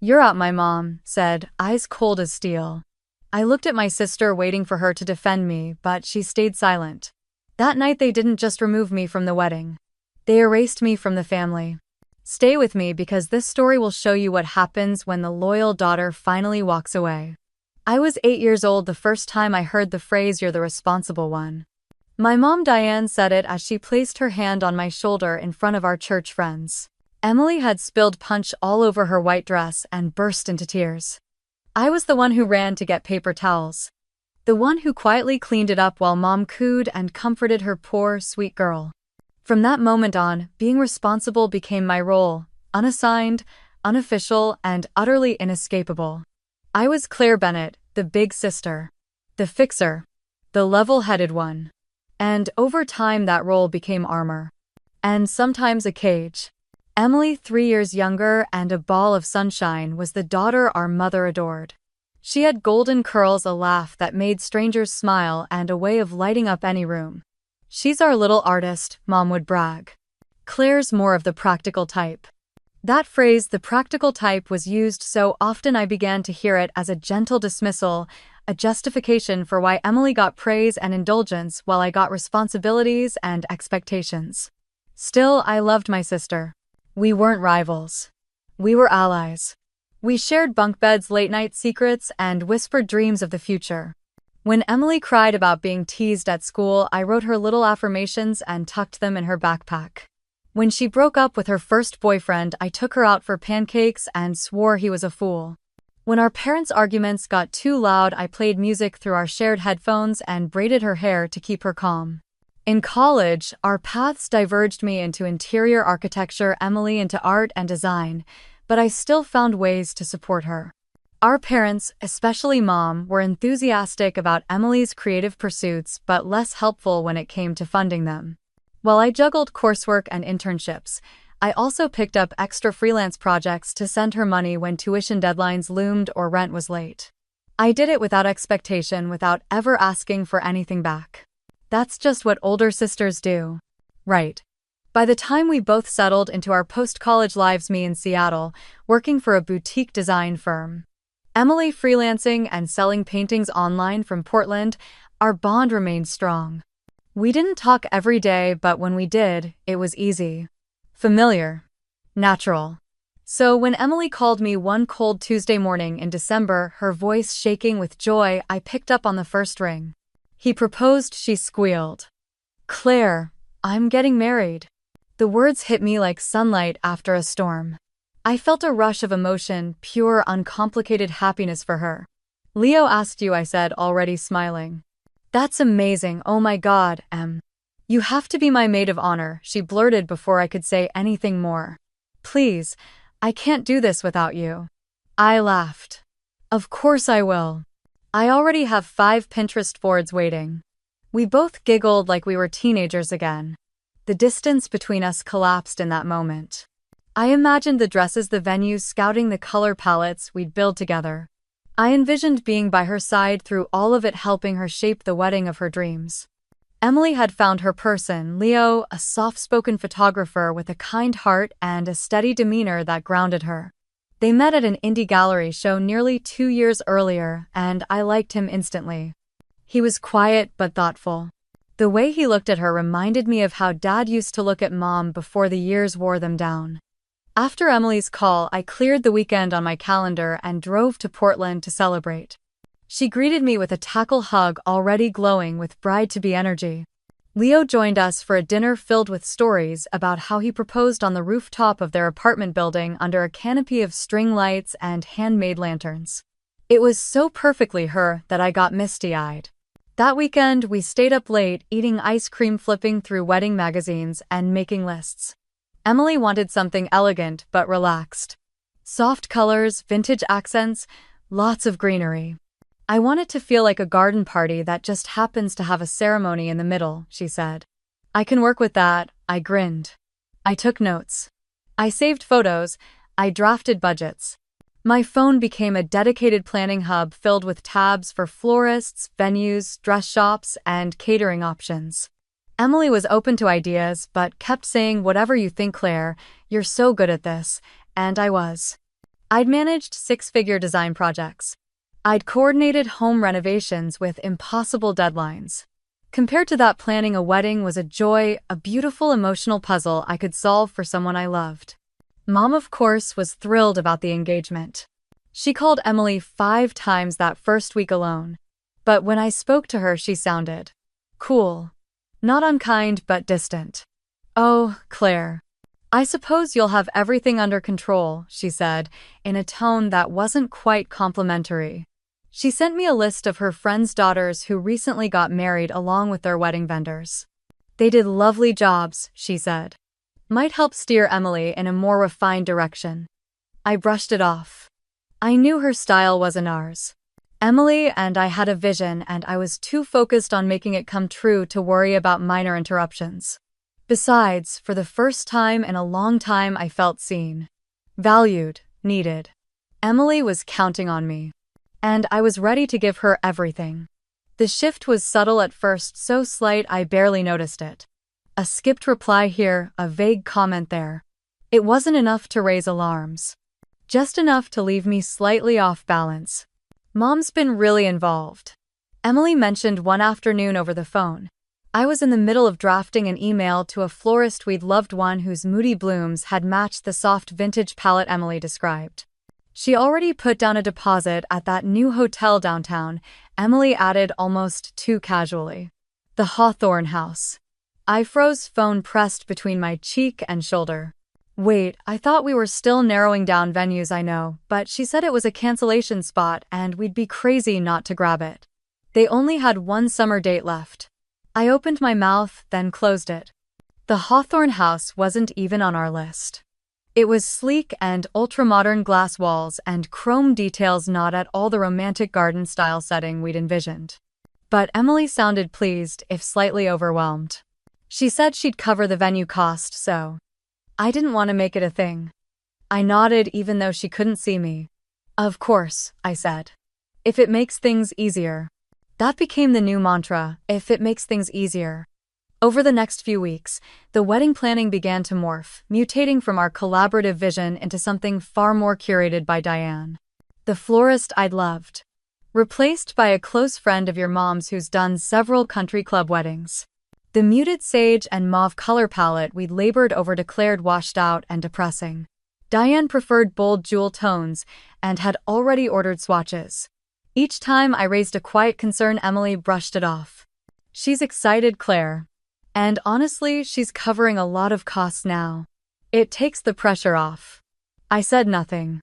"You're out," my mom said, eyes cold as steel. I looked at my sister, waiting for her to defend me, but she stayed silent. That night they didn't just remove me from the wedding. They erased me from the family. Stay with me because this story will show you what happens when the loyal daughter finally walks away. I was 8 years old the first time I heard the phrase, "You're the responsible one." My mom Diane said it as she placed her hand on my shoulder in front of our church friends. Emily had spilled punch all over her white dress and burst into tears. I was the one who ran to get paper towels. The one who quietly cleaned it up while mom cooed and comforted her poor, sweet girl. From that moment on, being responsible became my role, unassigned, unofficial, and utterly inescapable. I was Claire Bennett, the big sister, the fixer, the level-headed one. And over time that role became armor. And sometimes a cage. Emily, 3 years younger and a ball of sunshine, was the daughter our mother adored. She had golden curls, a laugh that made strangers smile, and a way of lighting up any room. "She's our little artist," Mom would brag. Claire's more of the practical type. That phrase, the practical type, was used so often I began to hear it as a gentle dismissal, a justification for why Emily got praise and indulgence while I got responsibilities and expectations. Still, I loved my sister. We weren't rivals. We were allies. We shared bunk beds, late-night secrets, and whispered dreams of the future. When Emily cried about being teased at school, I wrote her little affirmations and tucked them in her backpack. When she broke up with her first boyfriend, I took her out for pancakes and swore he was a fool. When our parents' arguments got too loud, I played music through our shared headphones and braided her hair to keep her calm. In college, our paths diverged, me into interior architecture, Emily into art and design, but I still found ways to support her. Our parents, especially Mom, were enthusiastic about Emily's creative pursuits but less helpful when it came to funding them. While I juggled coursework and internships, I also picked up extra freelance projects to send her money when tuition deadlines loomed or rent was late. I did it without expectation, without ever asking for anything back. That's just what older sisters do. Right. By the time we both settled into our post-college lives, me in Seattle, working for a boutique design firm, Emily freelancing and selling paintings online from Portland, our bond remained strong. We didn't talk every day, but when we did, it was easy, familiar, natural. So when Emily called me one cold Tuesday morning in December, her voice shaking with joy, I picked up on the first ring. "He proposed," she squealed. "Claire, I'm getting married." The words hit me like sunlight after a storm. I felt a rush of emotion, pure, uncomplicated happiness for her. "Leo asked you," I said, already smiling. "That's amazing. Oh my God, Em. You have to be my maid of honor," she blurted before I could say anything more. "Please, I can't do this without you." I laughed. "Of course I will. I already have 5 Pinterest boards waiting." We both giggled like we were teenagers again. The distance between us collapsed in that moment. I imagined the dresses, the venues, scouting the color palettes we'd build together. I envisioned being by her side through all of it, helping her shape the wedding of her dreams. Emily had found her person, Leo, a soft-spoken photographer with a kind heart and a steady demeanor that grounded her. They met at an indie gallery show nearly 2 years earlier, and I liked him instantly. He was quiet but thoughtful. The way he looked at her reminded me of how Dad used to look at Mom before the years wore them down. After Emily's call, I cleared the weekend on my calendar and drove to Portland to celebrate. She greeted me with a tackle hug, already glowing with bride-to-be energy. Leo joined us for a dinner filled with stories about how he proposed on the rooftop of their apartment building under a canopy of string lights and handmade lanterns. It was so perfectly her that I got misty-eyed. That weekend, we stayed up late, eating ice cream, flipping through wedding magazines, and making lists. Emily wanted something elegant but relaxed. Soft colors, vintage accents, lots of greenery. "I want it to feel like a garden party that just happens to have a ceremony in the middle," she said. "I can work with that," I grinned. I took notes. I saved photos. I drafted budgets. My phone became a dedicated planning hub filled with tabs for florists, venues, dress shops, and catering options. Emily was open to ideas but kept saying, "Whatever you think, Claire, you're so good at this," and I was. I'd managed six-figure design projects. I'd coordinated home renovations with impossible deadlines. Compared to that, planning a wedding was a joy, a beautiful emotional puzzle I could solve for someone I loved. Mom, of course, was thrilled about the engagement. She called Emily 5 times that first week alone. But when I spoke to her, she sounded cool. Not unkind, but distant. "Oh, Claire. I suppose you'll have everything under control," she said, in a tone that wasn't quite complimentary. She sent me a list of her friends' daughters who recently got married along with their wedding vendors. "They did lovely jobs," she said. "Might help steer Emily in a more refined direction." I brushed it off. I knew her style wasn't ours. Emily and I had a vision, and I was too focused on making it come true to worry about minor interruptions. Besides, for the first time in a long time, I felt seen, valued, needed. Emily was counting on me, and I was ready to give her everything. The shift was subtle at first, so slight I barely noticed it. A skipped reply here, a vague comment there. It wasn't enough to raise alarms. Just enough to leave me slightly off balance. Mom's been really involved. Emily mentioned one afternoon over the phone. I was in the middle of drafting an email to a florist we'd loved, one whose moody blooms had matched the soft vintage palette Emily described. She already put down a deposit at that new hotel downtown, Emily added almost too casually. The Hawthorne House. I froze, phone pressed between my cheek and shoulder. "Wait, I thought we were still narrowing down venues." "I know, but she said it was a cancellation spot and we'd be crazy not to grab it. They only had one summer date left." I opened my mouth, then closed it. The Hawthorne House wasn't even on our list. It was sleek and ultra-modern, glass walls and chrome details, not at all the romantic garden-style setting we'd envisioned. But Emily sounded pleased, if slightly overwhelmed. She said she'd cover the venue cost, so I didn't want to make it a thing. I nodded even though she couldn't see me. "Of course," I said. "If it makes things easier." That became the new mantra, if it makes things easier. Over the next few weeks, the wedding planning began to morph, mutating from our collaborative vision into something far more curated by Diane, the florist I'd loved. Replaced by a close friend of your mom's who's done several country club weddings. The muted sage and mauve color palette we'd labored over declared washed out and depressing. Diane preferred bold jewel tones and had already ordered swatches. Each time I raised a quiet concern, Emily brushed it off. "She's excited, Claire. And honestly, she's covering a lot of costs now. It takes the pressure off." I said nothing.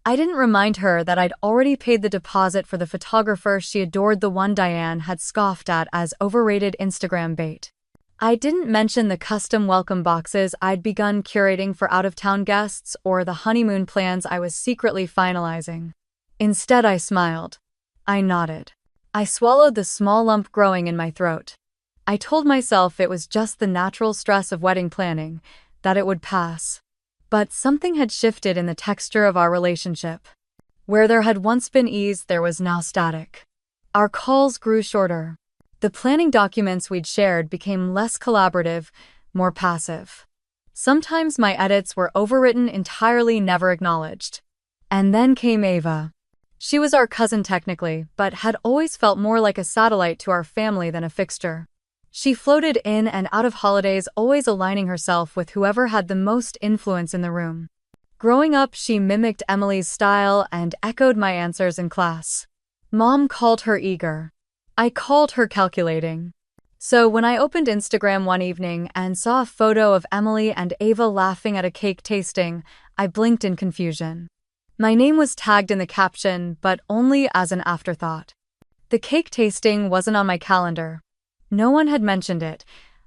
I didn't remind her that I'd already paid the deposit for the photographer she adored, the one Diane had scoffed at as overrated Instagram bait. I didn't mention the custom welcome boxes I'd begun curating for out-of-town guests or the honeymoon plans I was secretly finalizing. Instead, I smiled. I nodded. I swallowed the small lump growing in my throat. I told myself it was just the natural stress of wedding planning, that it would pass. But something had shifted in the texture of our relationship. Where there had once been ease, there was now static. Our calls grew shorter. The planning documents we'd shared became less collaborative, more passive. Sometimes my edits were overwritten entirely, never acknowledged. And then came Ava. She was our cousin technically, but had always felt more like a satellite to our family than a fixture. She floated in and out of holidays, always aligning herself with whoever had the most influence in the room. Growing up, she mimicked Emily's style and echoed my answers in class. Mom called her eager. I called her calculating. So when I opened Instagram one evening and saw a photo of Emily and Ava laughing at a cake tasting, I blinked in confusion. My name was tagged in the caption, but only as an afterthought. The cake tasting wasn't on my calendar. No one had mentioned it.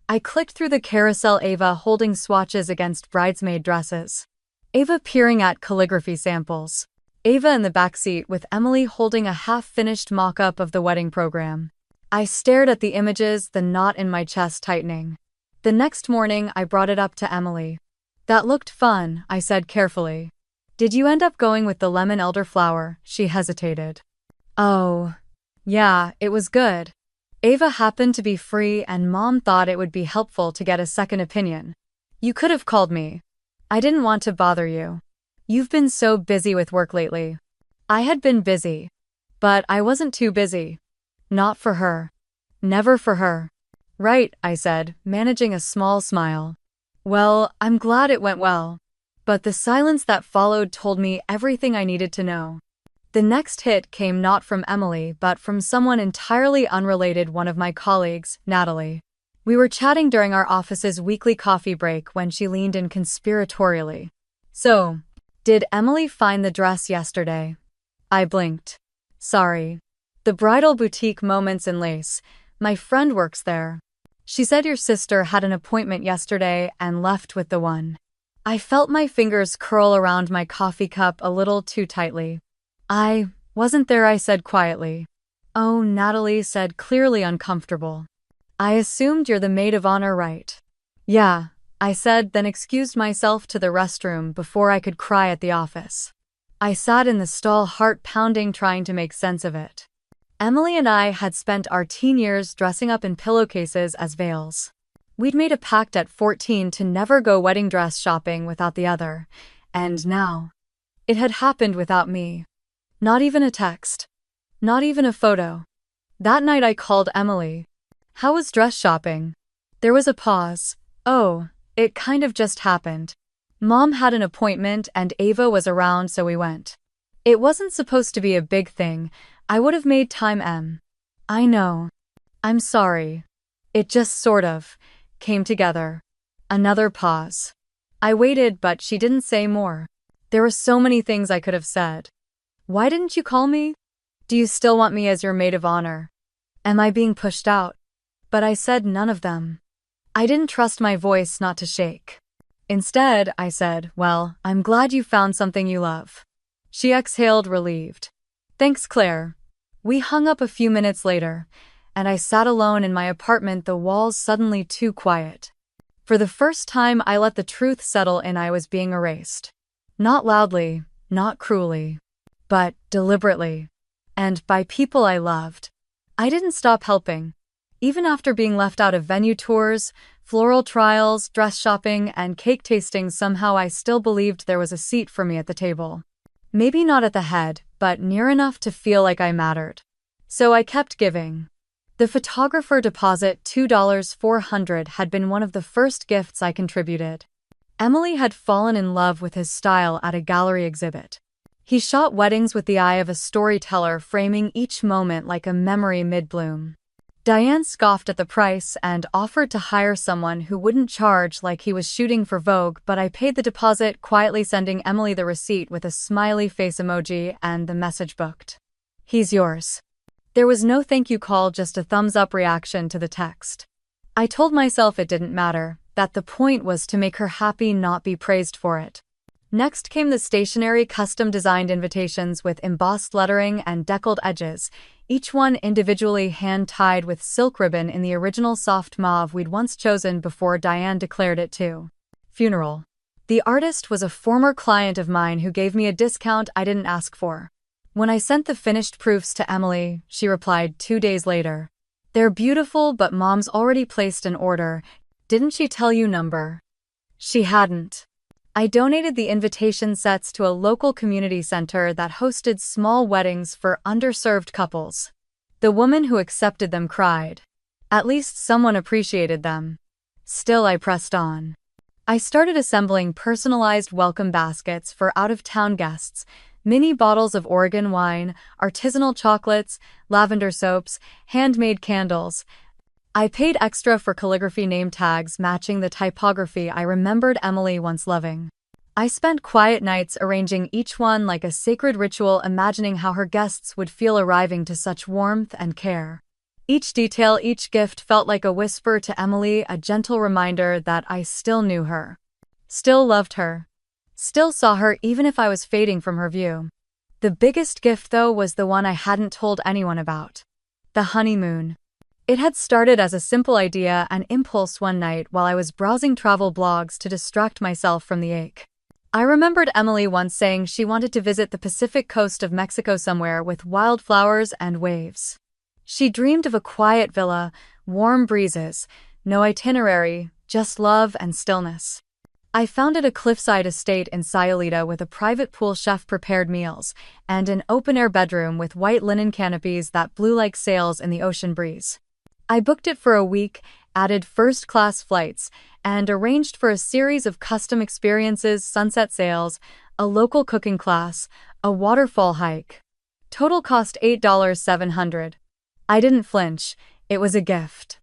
I clicked through the carousel, Ava holding swatches against bridesmaid dresses. Ava peering at calligraphy samples. Ava in the backseat with Emily holding a half-finished mock-up of the wedding program. I stared at the images, the knot in my chest tightening. The next morning, I brought it up to Emily. "That looked fun," I said carefully. "Did you end up going with the lemon elderflower?" She hesitated. "Oh, yeah, it was good. Ava happened to be free and Mom thought it would be helpful to get a second opinion. You could have called me. I didn't want to bother you." You've been so busy with work lately. I had been busy. But I wasn't too busy. Not for her. Never for her. Right, I said, managing a small smile. Well, I'm glad it went well. But the silence that followed told me everything I needed to know. The next hit came not from Emily but from someone entirely unrelated, one of my colleagues, Natalie. We were chatting during our office's weekly coffee break when she leaned in conspiratorially. So, did Emily find the dress yesterday? I blinked. Sorry. The bridal boutique Moments in Lace. My friend works there. She said your sister had an appointment yesterday and left with the one. I felt my fingers curl around my coffee cup a little too tightly. I wasn't there, I said quietly. Oh, Natalie said, clearly uncomfortable. I assumed you're the maid of honor, right? Yeah, I said, then excused myself to the restroom before I could cry at the office. I sat in the stall, heart pounding, trying to make sense of it. Emily and I had spent our teen years dressing up in pillowcases as veils. We'd made a pact at 14 to never go wedding dress shopping without the other, and now it had happened without me. Not even a text. Not even a photo. That night I called Emily. How was dress shopping? There was a pause. Oh, it kind of just happened. Mom had an appointment and Ava was around, so we went. It wasn't supposed to be a big thing. I would have made time, Em. I know. I'm sorry. It just sort of came together. Another pause. I waited, but she didn't say more. There were so many things I could have said. Why didn't you call me? Do you still want me as your maid of honor? Am I being pushed out? But I said none of them. I didn't trust my voice not to shake. Instead, I said, well, I'm glad you found something you love. She exhaled, relieved. Thanks, Claire. We hung up a few minutes later, and I sat alone in my apartment, the walls suddenly too quiet. For the first time, I let the truth settle in. I was being erased. Not loudly, not cruelly, but deliberately. And by people I loved. I didn't stop helping. Even after being left out of venue tours, floral trials, dress shopping, and cake tastings, somehow I still believed there was a seat for me at the table. Maybe not at the head, but near enough to feel like I mattered. So I kept giving. The photographer deposit, $2,400, had been one of the first gifts I contributed. Emily had fallen in love with his style at a gallery exhibit. He shot weddings with the eye of a storyteller, framing each moment like a memory mid-bloom. Diane scoffed at the price and offered to hire someone who wouldn't charge, like he was shooting for Vogue, but I paid the deposit, quietly sending Emily the receipt with a smiley face emoji and the message booked. He's yours. There was no thank you call, just a thumbs-up reaction to the text. I told myself it didn't matter, that the point was to make her happy, not be praised for it. Next came the stationery, custom-designed invitations with embossed lettering and deckled edges, each one individually hand-tied with silk ribbon in the original soft mauve we'd once chosen before Diane declared it too. Funeral. The artist was a former client of mine who gave me a discount I didn't ask for. When I sent the finished proofs to Emily, she replied 2 days later. They're beautiful, but Mom's already placed an order. Didn't she tell you number? She hadn't. I donated the invitation sets to a local community center that hosted small weddings for underserved couples. The woman who accepted them cried. At least someone appreciated them. Still, I pressed on. I started assembling personalized welcome baskets for out-of-town guests, mini bottles of Oregon wine, artisanal chocolates, lavender soaps, handmade candles. I paid extra for calligraphy name tags matching the typography I remembered Emily once loving. I spent quiet nights arranging each one like a sacred ritual, imagining how her guests would feel arriving to such warmth and care. Each detail, each gift felt like a whisper to Emily, a gentle reminder that I still knew her. Still loved her. Still saw her even if I was fading from her view. The biggest gift, though, was the one I hadn't told anyone about. The honeymoon. It had started as a simple idea, an impulse one night while I was browsing travel blogs to distract myself from the ache. I remembered Emily once saying she wanted to visit the Pacific coast of Mexico, somewhere with wildflowers and waves. She dreamed of a quiet villa, warm breezes, no itinerary, just love and stillness. I founded a cliffside estate in Sayulita with a private pool chef-prepared meals, and an open-air bedroom with white linen canopies that blew like sails in the ocean breeze. I booked it for a week, added first-class flights, and arranged for a series of custom experiences: sunset sails, a local cooking class, a waterfall hike. Total cost $8,700. I didn't flinch. It was a gift.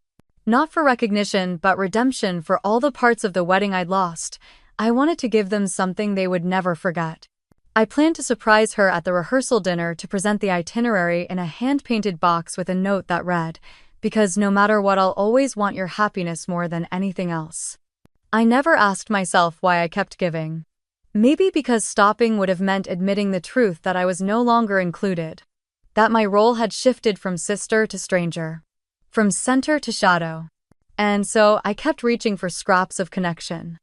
Not for recognition, but redemption for all the parts of the wedding I'd lost. I wanted to give them something they would never forget. I planned to surprise her at the rehearsal dinner to present the itinerary in a hand-painted box with a note that read, "Because no matter what, I'll always want your happiness more than anything else." I never asked myself why I kept giving. Maybe because stopping would have meant admitting the truth that I was no longer included. That my role had shifted from sister to stranger. From center to shadow. And so I kept reaching for scraps of connection,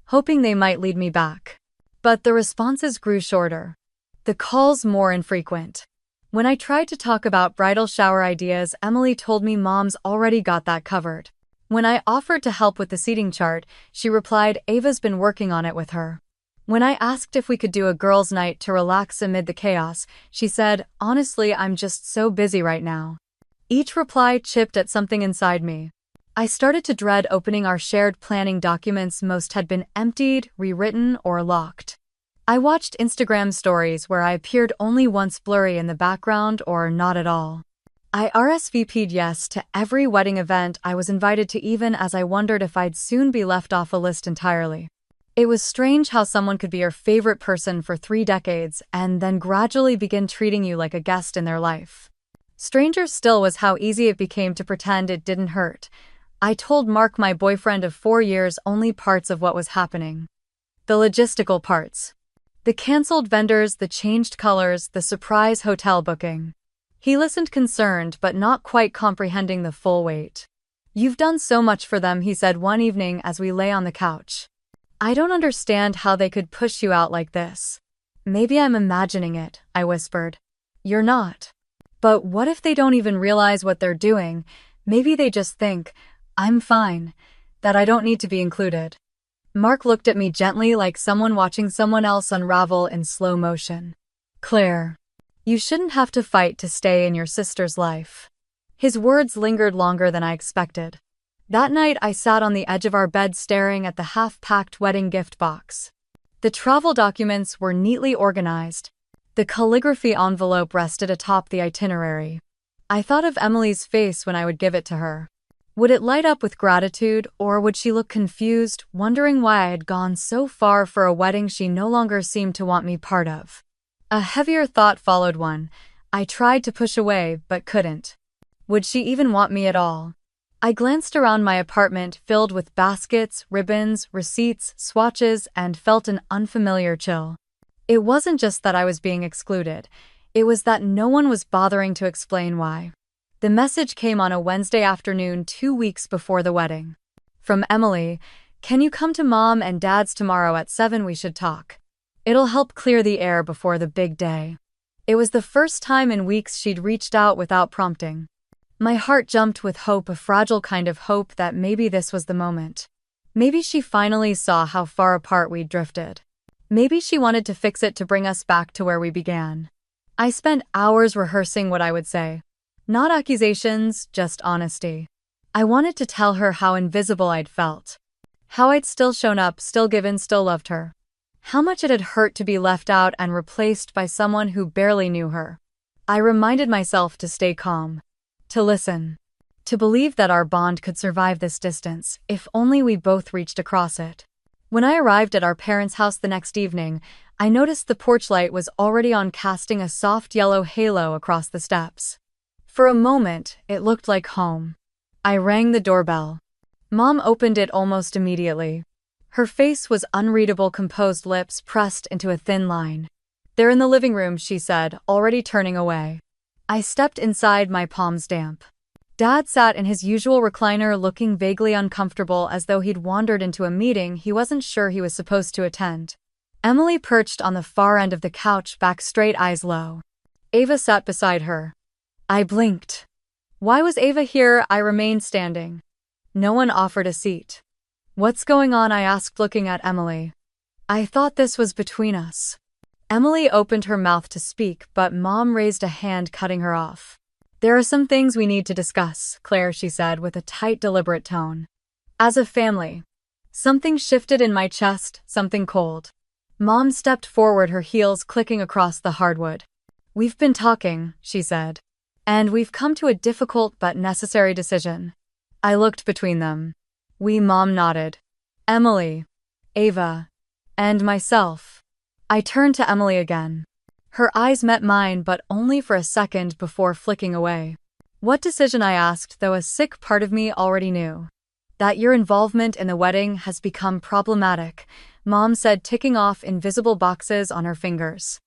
hoping they might lead me back. But the responses grew shorter. The calls more infrequent. When I tried to talk about bridal shower ideas, Emily told me mom's already got that covered. When I offered to help with the seating chart, she replied Ava's been working on it with her. When I asked if we could do a girls' night to relax amid the chaos, she said, "Honestly, I'm just so busy right now." Each reply chipped at something inside me. I started to dread opening our shared planning documents. Most had been emptied, rewritten, or locked. I watched Instagram stories where I appeared only once, blurry in the background or not at all. I RSVP'd yes to every wedding event I was invited to, even as I wondered if I'd soon be left off a list entirely. It was strange how someone could be your favorite person for 3 decades and then gradually begin treating you like a guest in their life. Stranger still was how easy it became to pretend it didn't hurt. I told Mark, my boyfriend of 4 years, only parts of what was happening. The logistical parts. The cancelled vendors, the changed colors, the surprise hotel booking. He listened, concerned but not quite comprehending the full weight. "You've done so much for them," he said one evening as we lay on the couch. "I don't understand how they could push you out like this." "Maybe I'm imagining it," I whispered. "You're not. But what if they don't even realize what they're doing? Maybe they just think, I'm fine, that I don't need to be included." Mark looked at me gently, like someone watching someone else unravel in slow motion. "Claire, you shouldn't have to fight to stay in your sister's life." His words lingered longer than I expected. That night I sat on the edge of our bed staring at the half-packed wedding gift box. The travel documents were neatly organized. The calligraphy envelope rested atop the itinerary. I thought of Emily's face when I would give it to her. Would it light up with gratitude, or would she look confused, wondering why I had gone so far for a wedding she no longer seemed to want me part of? A heavier thought followed one. I tried to push away, but couldn't. Would she even want me at all? I glanced around my apartment, filled with baskets, ribbons, receipts, swatches, and felt an unfamiliar chill. It wasn't just that I was being excluded. It was that no one was bothering to explain why. The message came on a Wednesday afternoon 2 weeks before the wedding. From Emily, "Can you come to Mom and Dad's tomorrow at 7? We should talk. It'll help clear the air before the big day." It was the first time in weeks she'd reached out without prompting. My heart jumped with hope, a fragile kind of hope that maybe this was the moment. Maybe she finally saw how far apart we'd drifted. Maybe she wanted to fix it to bring us back to where we began. I spent hours rehearsing what I would say. Not accusations, just honesty. I wanted to tell her how invisible I'd felt. How I'd still shown up, still given, still loved her. How much it had hurt to be left out and replaced by someone who barely knew her. I reminded myself to stay calm. To listen. To believe that our bond could survive this distance, if only we both reached across it. When I arrived at our parents' house the next evening, I noticed the porch light was already on, casting a soft yellow halo across the steps. For a moment, it looked like home. I rang the doorbell. Mom opened it almost immediately. Her face was unreadable, composed lips pressed into a thin line. "They're in the living room," she said, already turning away. I stepped inside, my palms damp. Dad sat in his usual recliner, looking vaguely uncomfortable, as though he'd wandered into a meeting he wasn't sure he was supposed to attend. Emily perched on the far end of the couch, back straight, eyes low. Ava sat beside her. I blinked. Why was Ava here? I remained standing. No one offered a seat. What's going on? I asked, looking at Emily. I thought this was between us. Emily opened her mouth to speak, but Mom raised a hand, cutting her off. There are some things we need to discuss, Claire, she said with a tight, deliberate tone. As a family. Something shifted in my chest, something cold. Mom stepped forward, her heels clicking across the hardwood. We've been talking, she said. And we've come to a difficult but necessary decision. I looked between them. We, Mom nodded. Emily, Ava, and myself. I turned to Emily again. Her eyes met mine, but only for a second before flicking away. What decision? I asked, though a sick part of me already knew. That your involvement in the wedding has become problematic, Mom said, ticking off invisible boxes on her fingers.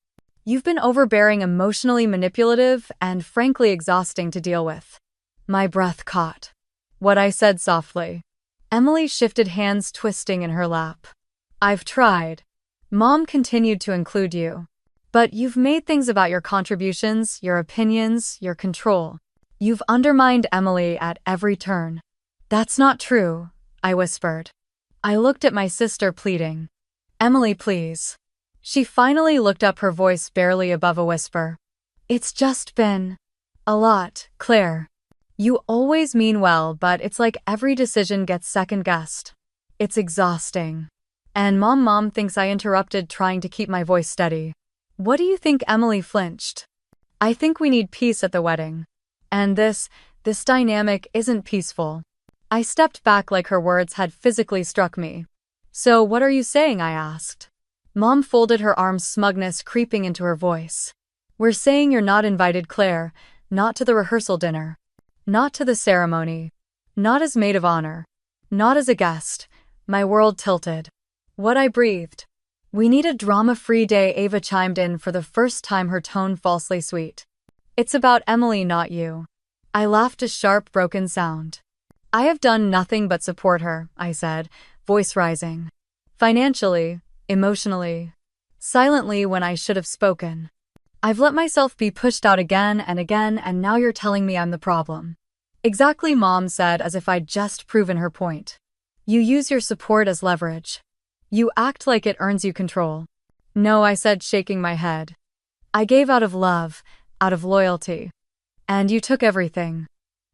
You've been overbearing, emotionally manipulative, and frankly exhausting to deal with. My breath caught. What I said softly. Emily shifted, hands twisting in her lap. I've tried. Mom continued, to include you. But you've made things about your contributions, your opinions, your control. You've undermined Emily at every turn. That's not true, I whispered. I looked at my sister, pleading. Emily, please. She finally looked up, her voice barely above a whisper. It's just been a lot, Claire. You always mean well, but it's like every decision gets second-guessed. It's exhausting. And Mom thinks I interrupted, trying to keep my voice steady. What do you think? Emily flinched. I think we need peace at the wedding. And this dynamic isn't peaceful. I stepped back like her words had physically struck me. So what are you saying? I asked. Mom folded her arms, smugness creeping into her voice. We're saying you're not invited, Claire, not to the rehearsal dinner. Not to the ceremony. Not as maid of honor. Not as a guest. My world tilted. What? I breathed. We need a drama-free day, Ava chimed in, for the first time, her tone falsely sweet. It's about Emily, not you. I laughed, a sharp, broken sound. I have done nothing but support her, I said, voice rising. Financially, emotionally, silently when I should have spoken. I've let myself be pushed out again, and now you're telling me I'm the problem. Exactly, Mom said, as if I'd just proven her point. You use your support as leverage. You act like it earns you control. No, I said, shaking my head. I gave out of love, out of loyalty. And you took everything.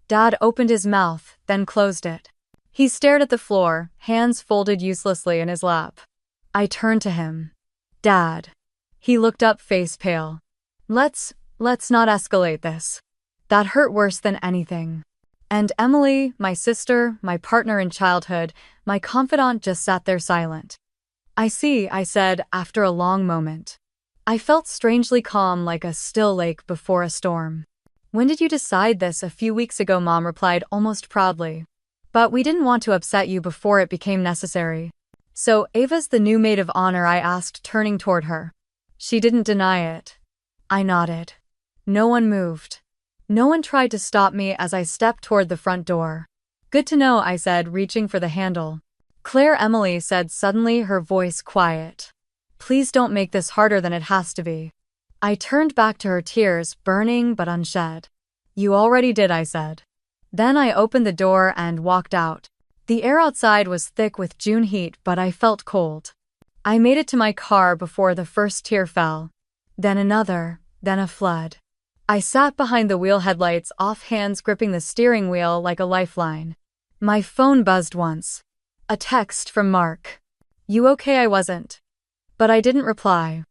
Dad opened his mouth, then closed it. He stared at the floor, hands folded uselessly in his lap. I turned to him. Dad. He looked up, face pale. Let's not escalate this. That hurt worse than anything. And Emily, my sister, my partner in childhood, my confidant, just sat there silent. I see, I said, after a long moment. I felt strangely calm, like a still lake before a storm. When did you decide this? A few weeks ago, Mom replied, almost proudly. But we didn't want to upset you before it became necessary. So, Ava's the new maid of honor? I asked, turning toward her. She didn't deny it. I nodded. No one moved. No one tried to stop me as I stepped toward the front door. Good to know, I said, reaching for the handle. Claire, Emily said suddenly, her voice quiet. Please don't make this harder than it has to be. I turned back to her, tears burning but unshed. You already did, I said. Then I opened the door and walked out. The air outside was thick with June heat, but I felt cold. I made it to my car before the first tear fell. Then another, then a flood. I sat behind the wheel, headlights off, hands gripping the steering wheel like a lifeline. My phone buzzed once. A text from Mark. You okay? I wasn't. But I didn't reply.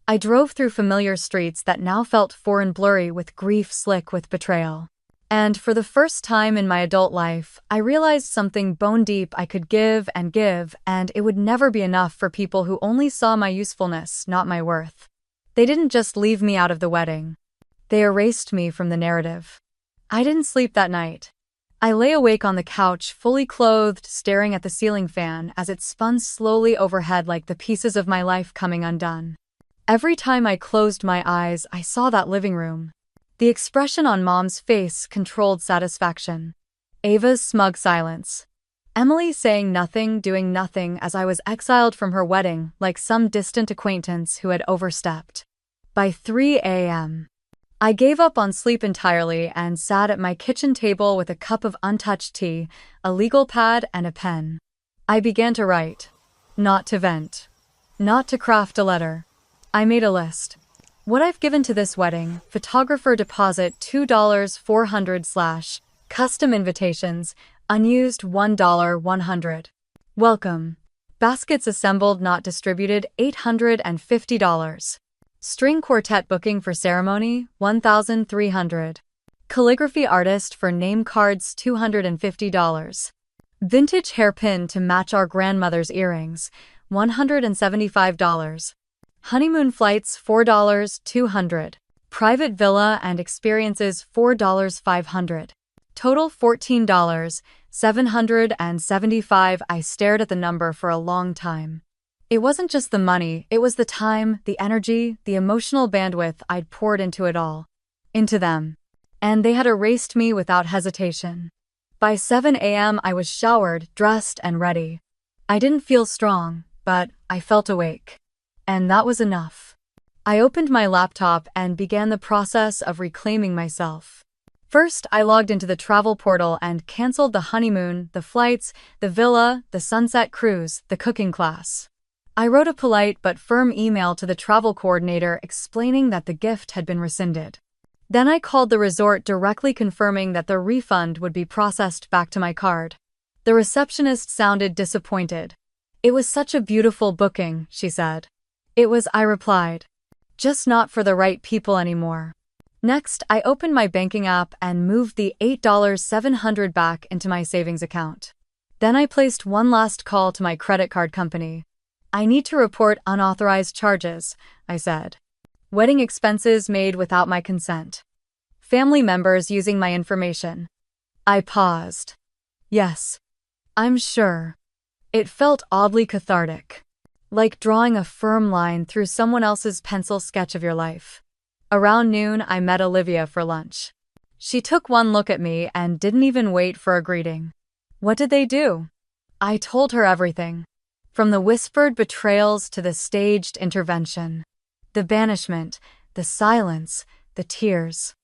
I drove through familiar streets that now felt foreign, blurry with grief, slick with betrayal. And for the first time in my adult life, I realized something bone deep: I could give, and it would never be enough for people who only saw my usefulness, not my worth. They didn't just leave me out of the wedding. They erased me from the narrative. I didn't sleep that night. I lay awake on the couch, fully clothed, staring at the ceiling fan as it spun slowly overhead, like the pieces of my life coming undone. Every time I closed my eyes, I saw that living room. The expression on Mom's face controlled satisfaction. Ava's smug silence. Emily saying nothing, doing nothing, as I was exiled from her wedding like some distant acquaintance who had overstepped. By 3 a.m., I gave up on sleep entirely and sat at my kitchen table with a cup of untouched tea, a legal pad, and a pen. I began to write. Not to vent. Not to craft a letter. I made a list. What I've given to this wedding: photographer deposit $2 400 / custom invitations, unused $1 100. Welcome. Baskets assembled not distributed $850. String quartet booking for ceremony $1,300. Calligraphy artist for name cards $250. Vintage hairpin to match our grandmother's earrings $175. Honeymoon flights $4 200. Private villa and experiences $4 500. Total $14 775. I stared at the number for a long time. It wasn't just the money, it was the time, the energy, the emotional bandwidth I'd poured into it all. Into them. And they had erased me without hesitation. By 7 a.m. I was showered, dressed, and ready. I didn't feel strong, but I felt awake. And that was enough. I opened my laptop and began the process of reclaiming myself. First, I logged into the travel portal and canceled the honeymoon, the flights, the villa, the sunset cruise, the cooking class. I wrote a polite but firm email to the travel coordinator explaining that the gift had been rescinded. Then I called the resort directly confirming that the refund would be processed back to my card. The receptionist sounded disappointed. It was such a beautiful booking, she said. It was, I replied. Just not for the right people anymore. Next, I opened my banking app and moved the $8 700 back into my savings account. Then I placed one last call to my credit card company. I need to report unauthorized charges, I said. Wedding expenses made without my consent. Family members using my information. I paused. Yes. I'm sure. It felt oddly cathartic. Like drawing a firm line through someone else's pencil sketch of your life. Around noon, I met Olivia for lunch. She took one look at me and didn't even wait for a greeting. What did they do? I told her everything. From the whispered betrayals to the staged intervention. The banishment, the silence, the tears.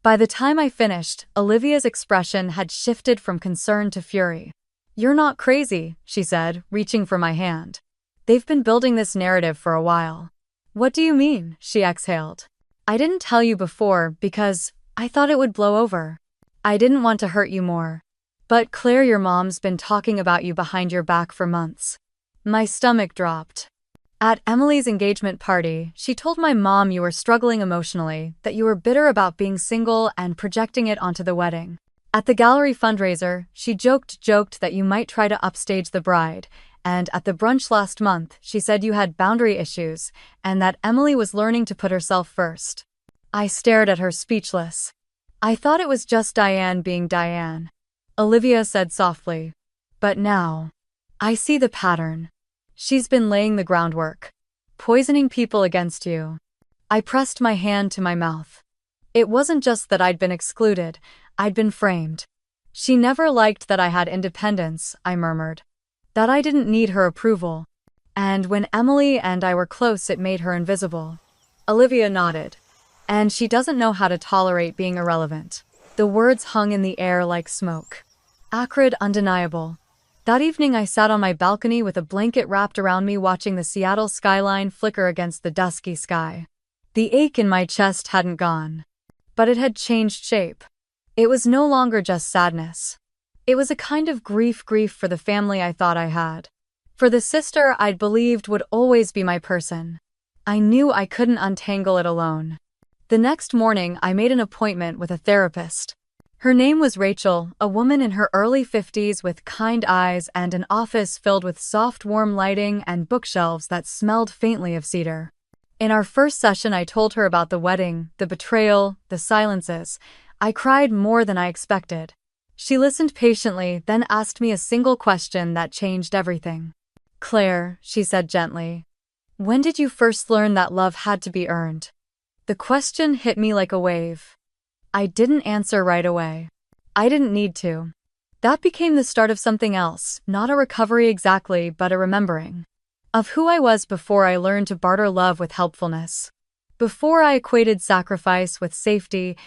By the time I finished, Olivia's expression had shifted from concern to fury. You're not crazy, she said, reaching for my hand. They've been building this narrative for a while. What do you mean? She exhaled. I didn't tell you before because I thought it would blow over. I didn't want to hurt you more. But Claire, your mom's been talking about you behind your back for months. My stomach dropped. At Emily's engagement party, she told my mom you were struggling emotionally, that you were bitter about being single and projecting it onto the wedding. At the gallery fundraiser, she joked that you might try to upstage the bride, and at the brunch last month, she said you had boundary issues, and that Emily was learning to put herself first. I stared at her speechless. I thought it was just Diane being Diane. Olivia said softly. But now, I see the pattern. She's been laying the groundwork. Poisoning people against you. I pressed my hand to my mouth. It wasn't just that I'd been excluded, I'd been framed. She never liked that I had independence, I murmured. That I didn't need her approval. And when Emily and I were close, it made her invisible. Olivia nodded. And she doesn't know how to tolerate being irrelevant. The words hung in the air like smoke. Acrid, undeniable. That evening I sat on my balcony with a blanket wrapped around me watching the Seattle skyline flicker against the dusky sky. The ache in my chest hadn't gone. But it had changed shape. It was no longer just sadness. It was a kind of grief for the family I thought I had. For the sister I'd believed would always be my person. I knew I couldn't untangle it alone. The next morning I made an appointment with a therapist. Her name was Rachel, a woman in her early 50s with kind eyes and an office filled with soft, warm lighting and bookshelves that smelled faintly of cedar. In our first session I told her about the wedding, the betrayal, the silences. I cried more than I expected. She listened patiently, then asked me a single question that changed everything. Claire, she said gently, when did you first learn that love had to be earned? The question hit me like a wave. I didn't answer right away. I didn't need to. That became the start of something else, not a recovery exactly, but a remembering. Of who I was before I learned to barter love with helpfulness. Before I equated sacrifice with safety,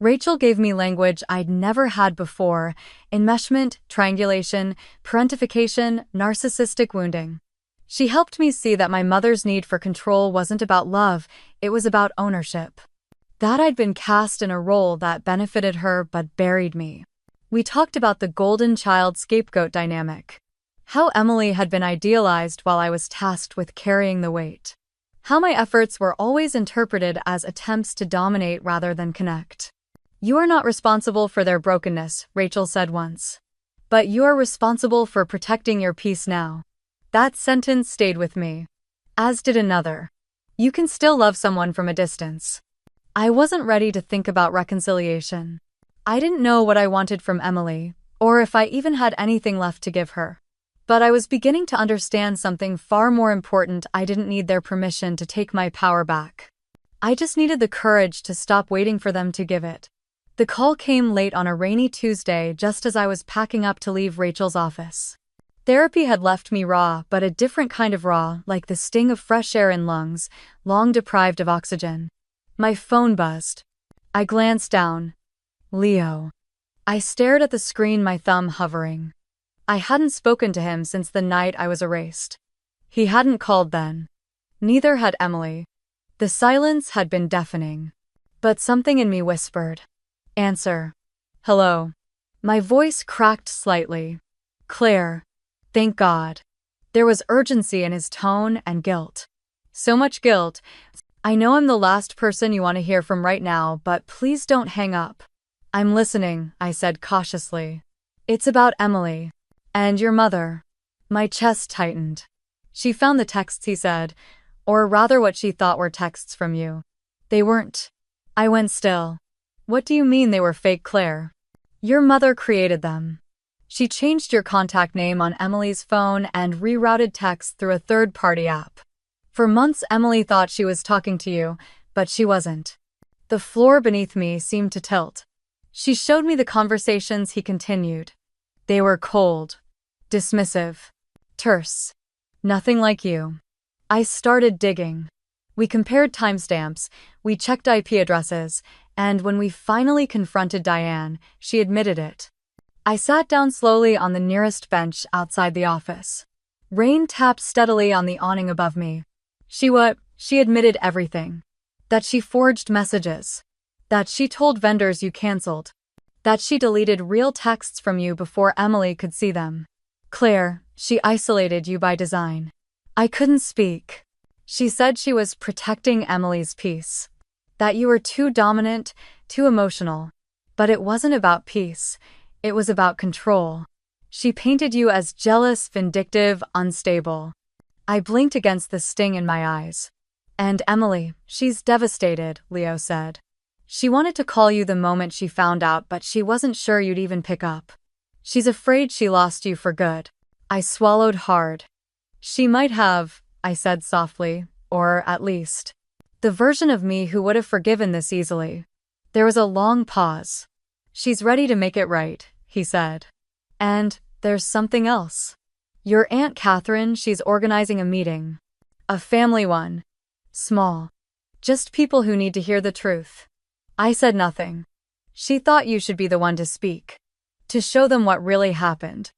Rachel gave me language I'd never had before: enmeshment, triangulation, parentification, narcissistic wounding. She helped me see that my mother's need for control wasn't about love, it was about ownership. That I'd been cast in a role that benefited her but buried me. We talked about the golden child scapegoat dynamic. How Emily had been idealized while I was tasked with carrying the weight. How my efforts were always interpreted as attempts to dominate rather than connect. "You are not responsible for their brokenness," Rachel said once. "But you are responsible for protecting your peace now." That sentence stayed with me. As did another: "You can still love someone from a distance." I wasn't ready to think about reconciliation. I didn't know what I wanted from Emily, or if I even had anything left to give her. But I was beginning to understand something far more important: I didn't need their permission to take my power back. I just needed the courage to stop waiting for them to give it. The call came late on a rainy Tuesday, just as I was packing up to leave Rachel's office. Therapy had left me raw, but a different kind of raw, like the sting of fresh air in lungs, long deprived of oxygen. My phone buzzed. I glanced down. Leo. I stared at the screen, my thumb hovering. I hadn't spoken to him since the night I was erased. He hadn't called then. Neither had Emily. The silence had been deafening. But something in me whispered, "Answer." "Hello." My voice cracked slightly. "Claire." Thank God. There was urgency in his tone and guilt. So much guilt. "I know I'm the last person you want to hear from right now, but please don't hang up." "I'm listening," I said cautiously. "It's about Emily. And your mother." My chest tightened. "She found the texts," he said. "Or rather what she thought were texts from you." "They weren't." I went still. "What do you mean they were fake, Claire?" "Your mother created them. She changed your contact name on Emily's phone and rerouted texts through a third-party app. For months Emily thought she was talking to you, but she wasn't." The floor beneath me seemed to tilt. "She showed me the conversations," he continued. "They were cold, dismissive, terse. Nothing like you." I started digging. We compared timestamps, we checked IP addresses, and when we finally confronted Diane, she admitted it. I sat down slowly on the nearest bench outside the office. Rain tapped steadily on the awning above me. She admitted everything. That she forged messages. That she told vendors you canceled. That she deleted real texts from you before Emily could see them. Claire, she isolated you by design. I couldn't speak. She said she was protecting Emily's peace. That you were too dominant, too emotional. But it wasn't about peace. It was about control. She painted you as jealous, vindictive, unstable. I blinked against the sting in my eyes. And Emily, she's devastated, Leo said. She wanted to call you the moment she found out, but she wasn't sure you'd even pick up. She's afraid she lost you for good. I swallowed hard. She might have, I said softly, or at least, the version of me who would have forgiven this easily. There was a long pause. She's ready to make it right, he said. And there's something else. Your Aunt Catherine, she's organizing a meeting. A family one. Small. Just people who need to hear the truth. I said nothing. She thought you should be the one to speak. To show them what really happened.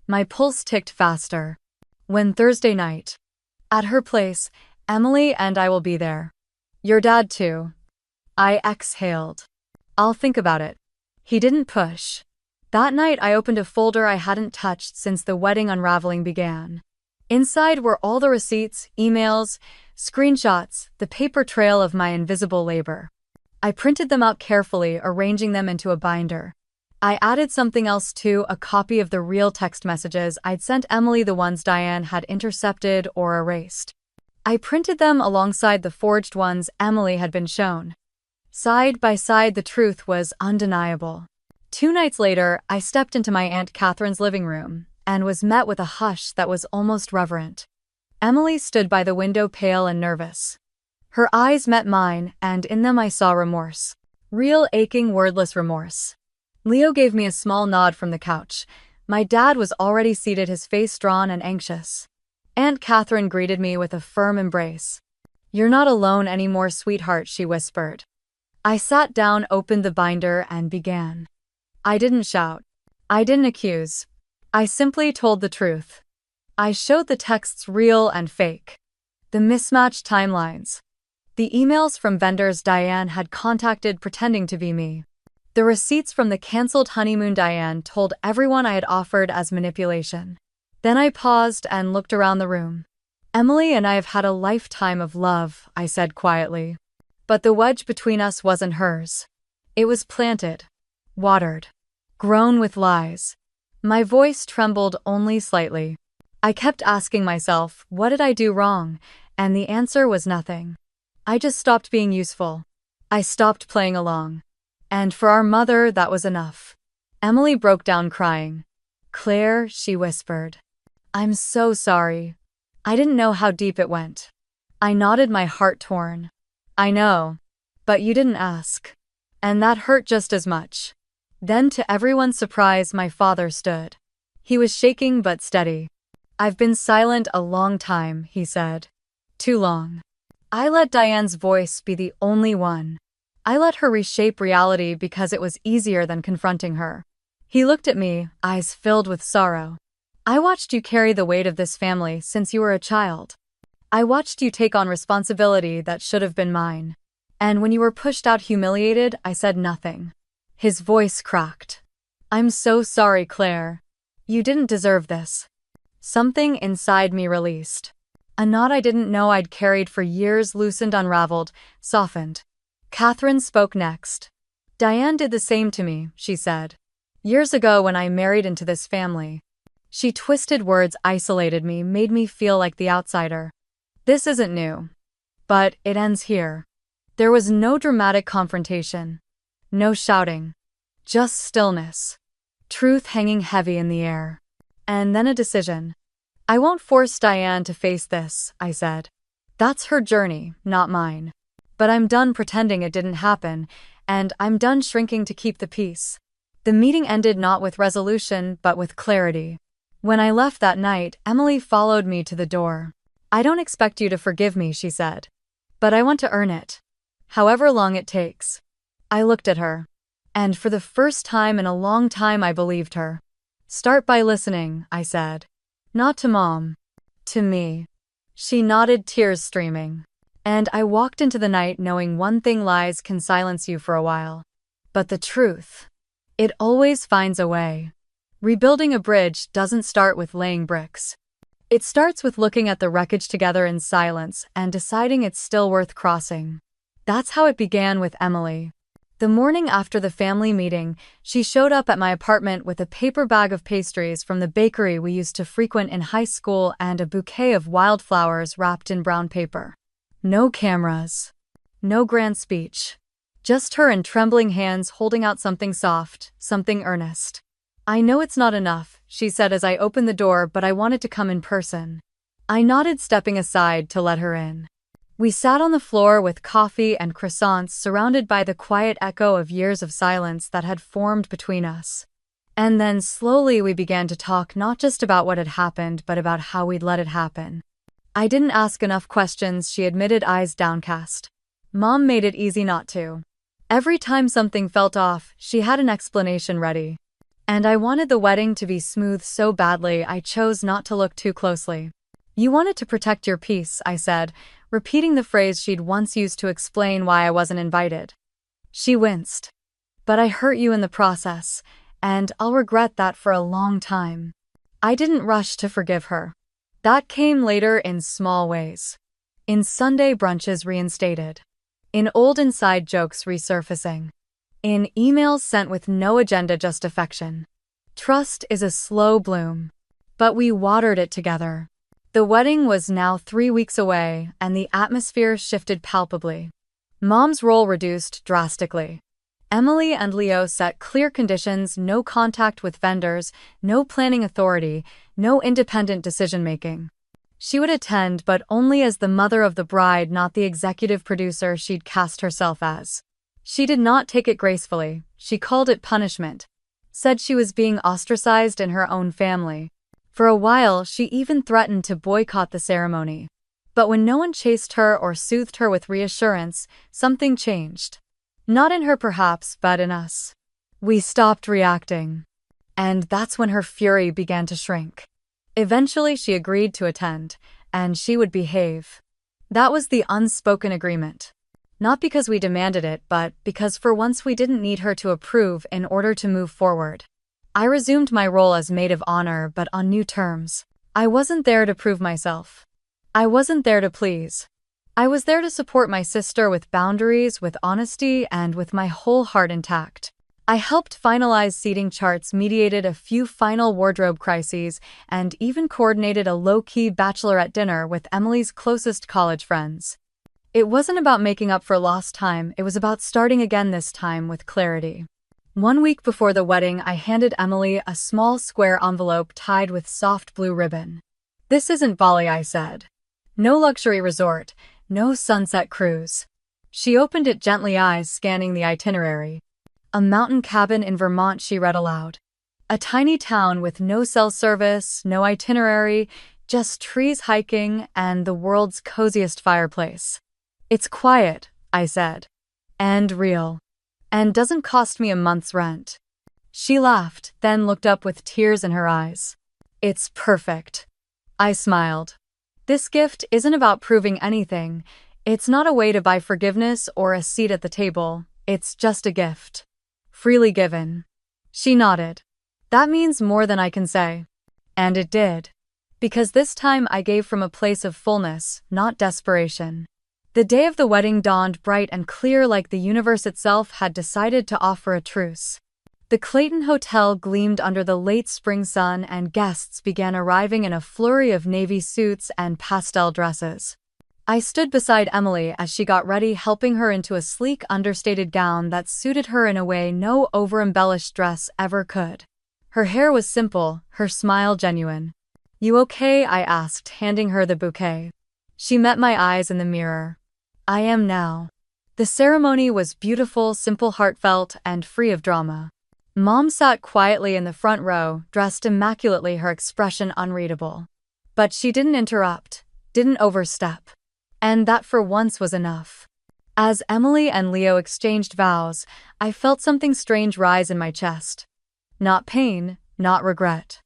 My pulse ticked faster. When Thursday night. At her place, Emily and I will be there. Your dad too. I exhaled. I'll think about it. He didn't push. That night I opened a folder I hadn't touched since the wedding unraveling began. Inside were all the receipts, emails, screenshots, the paper trail of my invisible labor. I printed them out carefully, arranging them into a binder. I added something else too, a copy of the real text messages I'd sent Emily, the ones Diane had intercepted or erased. I printed them alongside the forged ones Emily had been shown. Side by side, the truth was undeniable. 2 nights later, I stepped into my Aunt Catherine's living room and was met with a hush that was almost reverent. Emily stood by the window, pale and nervous. Her eyes met mine, and in them I saw remorse. Real, aching, wordless remorse. Leo gave me a small nod from the couch. My dad was already seated, his face drawn and anxious. Aunt Catherine greeted me with a firm embrace. You're not alone anymore, sweetheart, she whispered. I sat down, opened the binder, and began. I didn't shout. I didn't accuse. I simply told the truth. I showed the texts real and fake. The mismatched timelines. The emails from vendors Diane had contacted pretending to be me. The receipts from the cancelled honeymoon Diane told everyone I had offered as manipulation. Then I paused and looked around the room. Emily and I have had a lifetime of love, I said quietly. But the wedge between us wasn't hers. It was planted, watered, grown with lies. My voice trembled only slightly. I kept asking myself, what did I do wrong? And the answer was nothing. I just stopped being useful. I stopped playing along. And for our mother, that was enough. Emily broke down crying. Claire, she whispered. I'm so sorry. I didn't know how deep it went. I nodded, my heart torn. I know. But you didn't ask. And that hurt just as much. Then, to everyone's surprise, my father stood. He was shaking but steady. I've been silent a long time, he said. Too long. I let Diane's voice be the only one. I let her reshape reality because it was easier than confronting her. He looked at me, eyes filled with sorrow. I watched you carry the weight of this family since you were a child. I watched you take on responsibility that should have been mine. And when you were pushed out humiliated, I said nothing. His voice cracked. I'm so sorry, Claire. You didn't deserve this. Something inside me released. A knot I didn't know I'd carried for years loosened, unraveled, softened. Catherine spoke next. Diane did the same to me, she said. Years ago when I married into this family. She twisted words, isolated me, made me feel like the outsider. This isn't new. But it ends here. There was no dramatic confrontation. No shouting. Just stillness. Truth hanging heavy in the air. And then a decision. I won't force Diane to face this, I said. That's her journey, not mine. But I'm done pretending it didn't happen, and I'm done shrinking to keep the peace. The meeting ended not with resolution, but with clarity. When I left that night, Emily followed me to the door. I don't expect you to forgive me, she said. But I want to earn it. However long it takes. I looked at her. And for the first time in a long time, I believed her. Start by listening, I said. Not to Mom. To me. She nodded, tears streaming. And I walked into the night knowing one thing: lies can silence you for a while. But the truth, it always finds a way. Rebuilding a bridge doesn't start with laying bricks. It starts with looking at the wreckage together in silence and deciding it's still worth crossing. That's how it began with Emily. The morning after the family meeting, she showed up at my apartment with a paper bag of pastries from the bakery we used to frequent in high school and a bouquet of wildflowers wrapped in brown paper. No cameras. No grand speech. Just her and trembling hands holding out something soft, something earnest. I know it's not enough, she said as I opened the door, but I wanted to come in person. I nodded, stepping aside to let her in. We sat on the floor with coffee and croissants, surrounded by the quiet echo of years of silence that had formed between us. And then slowly we began to talk, not just about what had happened, but about how we'd let it happen. I didn't ask enough questions, she admitted, eyes downcast. Mom made it easy not to. Every time something felt off, she had an explanation ready. And I wanted the wedding to be smooth so badly, I chose not to look too closely. You wanted to protect your peace, I said, repeating the phrase she'd once used to explain why I wasn't invited. She winced. But I hurt you in the process, and I'll regret that for a long time. I didn't rush to forgive her. That came later, in small ways. In Sunday brunches reinstated. In old inside jokes resurfacing. In emails sent with no agenda, just affection. Trust is a slow bloom. But we watered it together. The wedding was now 3 weeks away, and the atmosphere shifted palpably. Mom's role reduced drastically. Emily and Leo set clear conditions: no contact with vendors, no planning authority, no independent decision-making. She would attend, but only as the mother of the bride, not the executive producer she'd cast herself as. She did not take it gracefully. She called it punishment. Said she was being ostracized in her own family. For a while, she even threatened to boycott the ceremony. But when no one chased her or soothed her with reassurance, something changed. Not in her perhaps, but in us. We stopped reacting. And that's when her fury began to shrink. Eventually she agreed to attend, and she would behave. That was the unspoken agreement. Not because we demanded it, but because for once we didn't need her to approve in order to move forward. I resumed my role as maid of honor, but on new terms. I wasn't there to prove myself. I wasn't there to please. I was there to support my sister with boundaries, with honesty, and with my whole heart intact. I helped finalize seating charts, mediated a few final wardrobe crises, and even coordinated a low-key bachelorette dinner with Emily's closest college friends. It wasn't about making up for lost time, it was about starting again, this time with clarity. 1 week before the wedding, I handed Emily a small square envelope tied with soft blue ribbon. "This isn't Bali," I said. "No luxury resort, no sunset cruise." She opened it gently, eyes scanning the itinerary. "A mountain cabin in Vermont," she read aloud. "A tiny town with no cell service, no itinerary, just trees, hiking, and the world's coziest fireplace." "It's quiet," I said. "And real. And doesn't cost me a month's rent." She laughed, then looked up with tears in her eyes. "It's perfect." I smiled. This gift isn't about proving anything. It's not a way to buy forgiveness or a seat at the table. It's just a gift. Freely given. She nodded. "That means more than I can say." And it did. Because this time I gave from a place of fullness, not desperation. The day of the wedding dawned bright and clear, like the universe itself had decided to offer a truce. The Clayton Hotel gleamed under the late spring sun, and guests began arriving in a flurry of navy suits and pastel dresses. I stood beside Emily as she got ready, helping her into a sleek, understated gown that suited her in a way no over-embellished dress ever could. Her hair was simple, her smile genuine. "You okay?" I asked, handing her the bouquet. She met my eyes in the mirror. "I am now." The ceremony was beautiful, simple, heartfelt, and free of drama. Mom sat quietly in the front row, dressed immaculately, her expression unreadable. But she didn't interrupt, didn't overstep. And that for once was enough. As Emily and Leo exchanged vows, I felt something strange rise in my chest. Not pain, not regret.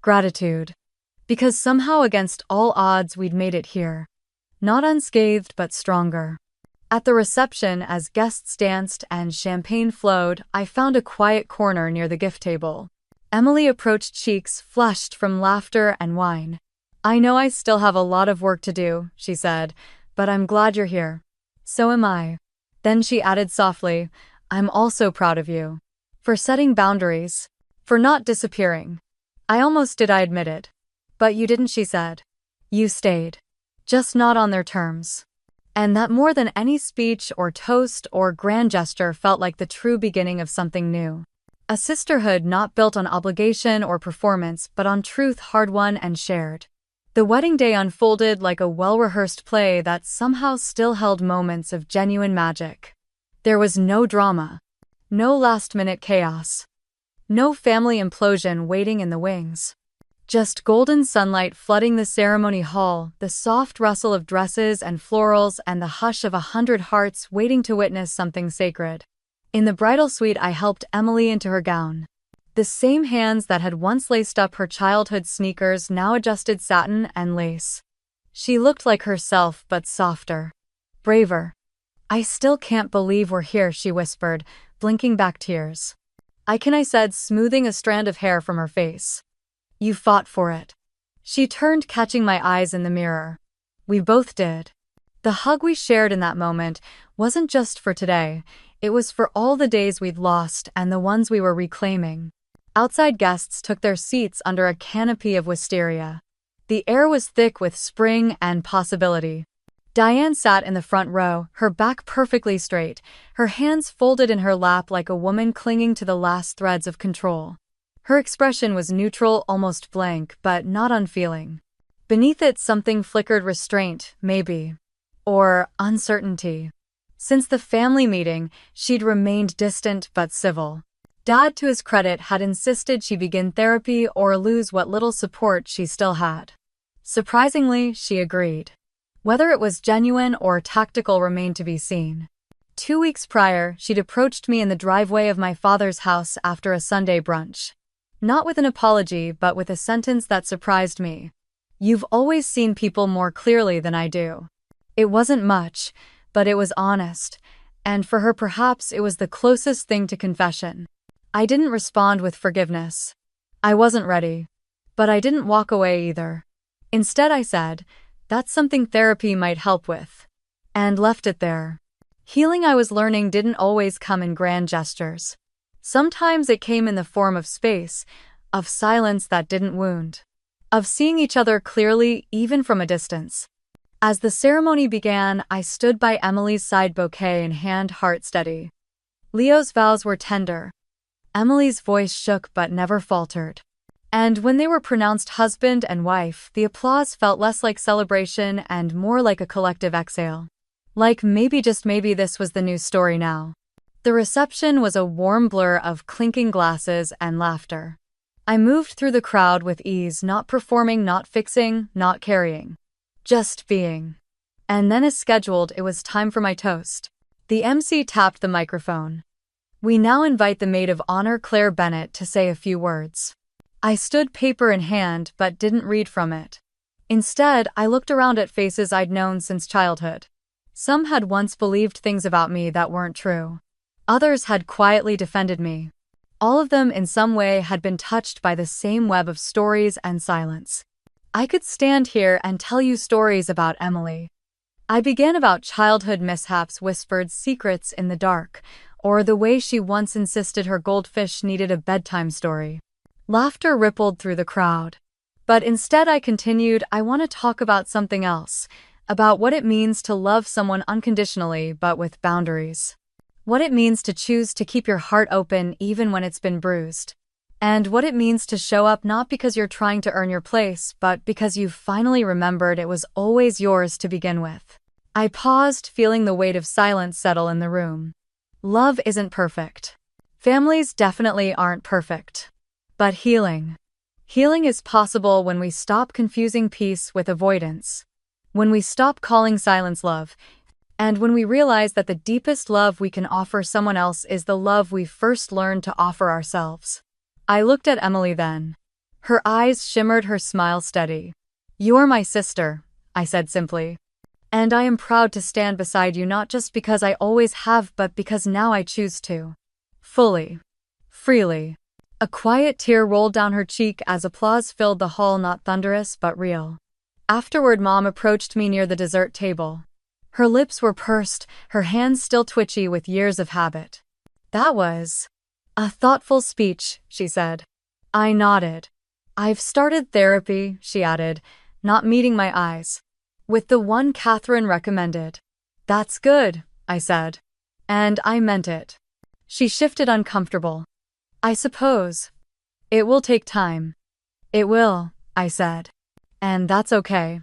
Gratitude. Because somehow, against all odds, we'd made it here. Not unscathed, but stronger. At the reception, as guests danced and champagne flowed, I found a quiet corner near the gift table. Emily approached, cheeks flushed from laughter and wine. "I know I still have a lot of work to do," she said, "but I'm glad you're here." "So am I." Then she added softly, "I'm also proud of you. For setting boundaries. For not disappearing." "I almost did," I admitted. "But you didn't," she said. "You stayed. Just not on their terms." And that, more than any speech or toast or grand gesture, felt like the true beginning of something new. A sisterhood not built on obligation or performance, but on truth, hard-won and shared. The wedding day unfolded like a well-rehearsed play that somehow still held moments of genuine magic. There was no drama. No last-minute chaos. No family implosion waiting in the wings. Just golden sunlight flooding the ceremony hall, the soft rustle of dresses and florals, and the hush of 100 hearts waiting to witness something sacred. In the bridal suite, I helped Emily into her gown. The same hands that had once laced up her childhood sneakers now adjusted satin and lace. She looked like herself, but softer. Braver. "I still can't believe we're here," she whispered, blinking back tears. I said, smoothing a strand of hair from her face. "You fought for it." She turned, catching my eyes in the mirror. We both did. The hug we shared in that moment wasn't just for today, it was for all the days we'd lost and the ones we were reclaiming. Outside guests took their seats under a canopy of wisteria. The air was thick with spring and possibility. Diane sat in the front row, her back perfectly straight, her hands folded in her lap like a woman clinging to the last threads of control. Her expression was neutral, almost blank, but not unfeeling. Beneath it, something flickered: restraint, maybe. Or uncertainty. Since the family meeting, she'd remained distant but civil. Dad, to his credit, had insisted she begin therapy or lose what little support she still had. Surprisingly, she agreed. Whether it was genuine or tactical remained to be seen. 2 weeks prior, she'd approached me in the driveway of my father's house after a Sunday brunch. Not with an apology, but with a sentence that surprised me. "You've always seen people more clearly than I do." It wasn't much, but it was honest, and for her perhaps it was the closest thing to confession. I didn't respond with forgiveness. I wasn't ready. But I didn't walk away either. Instead I said, "That's something therapy might help with." And left it there. Healing, I was learning, didn't always come in grand gestures. Sometimes it came in the form of space, of silence that didn't wound, of seeing each other clearly even from a distance. As the ceremony began, I stood by Emily's side, bouquet in hand, heart steady. Leo's vows were tender. Emily's voice shook but never faltered. And when they were pronounced husband and wife, the applause felt less like celebration and more like a collective exhale. Like maybe, just maybe, this was the new story now. The reception was a warm blur of clinking glasses and laughter. I moved through the crowd with ease, not performing, not fixing, not carrying. Just being. And then, as scheduled, it was time for my toast. The MC tapped the microphone. "We now invite the maid of honor, Claire Bennett, to say a few words." I stood, paper in hand, but didn't read from it. Instead, I looked around at faces I'd known since childhood. Some had once believed things about me that weren't true. Others had quietly defended me. All of them in some way had been touched by the same web of stories and silence. I could stand here and tell you stories about Emily. I began about childhood mishaps, whispered secrets in the dark, or the way she once insisted her goldfish needed a bedtime story. Laughter rippled through the crowd. But instead I continued, "I want to talk about something else, about what it means to love someone unconditionally but with boundaries. What it means to choose to keep your heart open even when it's been bruised. And what it means to show up not because you're trying to earn your place, but because you've finally remembered it was always yours to begin with." I paused, feeling the weight of silence settle in the room. Love isn't perfect. Families definitely aren't perfect. But healing. Healing is possible when we stop confusing peace with avoidance. When we stop calling silence love. And when we realize that the deepest love we can offer someone else is the love we first learned to offer ourselves. I looked at Emily then. Her eyes shimmered, her smile steady. "You're my sister," I said simply. "And I am proud to stand beside you, not just because I always have, but because now I choose to. Fully. Freely." A quiet tear rolled down her cheek as applause filled the hall, not thunderous but real. Afterward, Mom approached me near the dessert table. Her lips were pursed, her hands still twitchy with years of habit. "That was a thoughtful speech," she said. I nodded. "I've started therapy," she added, not meeting my eyes. "With the one Catherine recommended." "That's good," I said. And I meant it. She shifted, uncomfortable. "I suppose. It will take time." "It will," I said. "And that's okay."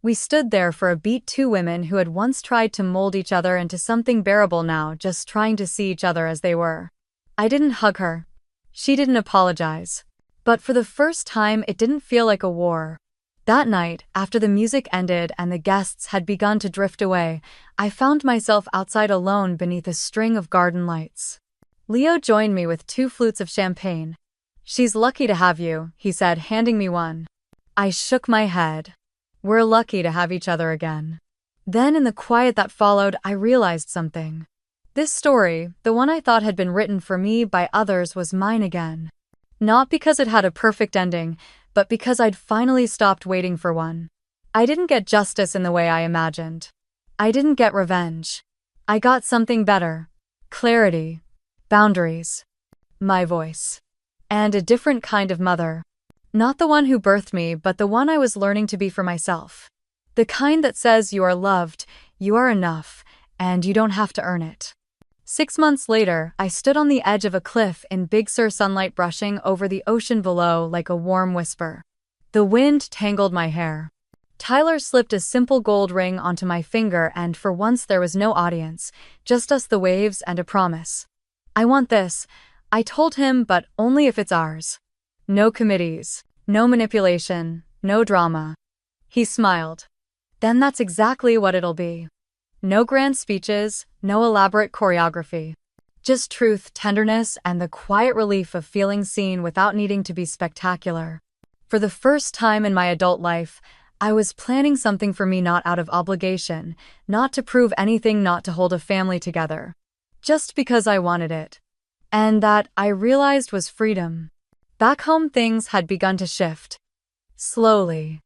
We stood there for a beat, two women who had once tried to mold each other into something bearable, now just trying to see each other as they were. I didn't hug her. She didn't apologize. But for the first time, it didn't feel like a war. That night, after the music ended and the guests had begun to drift away, I found myself outside alone beneath a string of garden lights. Leo joined me with 2 flutes of champagne. "She's lucky to have you," he said, handing me one. I shook my head. We're lucky to have each other again. Then, in the quiet that followed, I realized something. This story, the one I thought had been written for me by others, was mine again. Not because it had a perfect ending, but because I'd finally stopped waiting for one. I didn't get justice in the way I imagined. I didn't get revenge. I got something better. Clarity. Boundaries. My voice. And a different kind of mother. Not the one who birthed me, but the one I was learning to be for myself. The kind that says you are loved, you are enough, and you don't have to earn it. 6 months later, I stood on the edge of a cliff in Big Sur, sunlight brushing over the ocean below like a warm whisper. The wind tangled my hair. Tyler slipped a simple gold ring onto my finger, and for once there was no audience, just us, the waves, and a promise. "I want this," I told him, "but only if it's ours. No committees, no manipulation, no drama." He smiled. "Then that's exactly what it'll be. No grand speeches, No elaborate choreography. Just truth, tenderness, and the quiet relief of feeling seen without needing to be spectacular. For the first time in my adult life, I was planning something for me not out of obligation, not to prove anything, not to hold a family together. Just because I wanted it. And that, I realized, was freedom. Back home things had begun to shift. Slowly.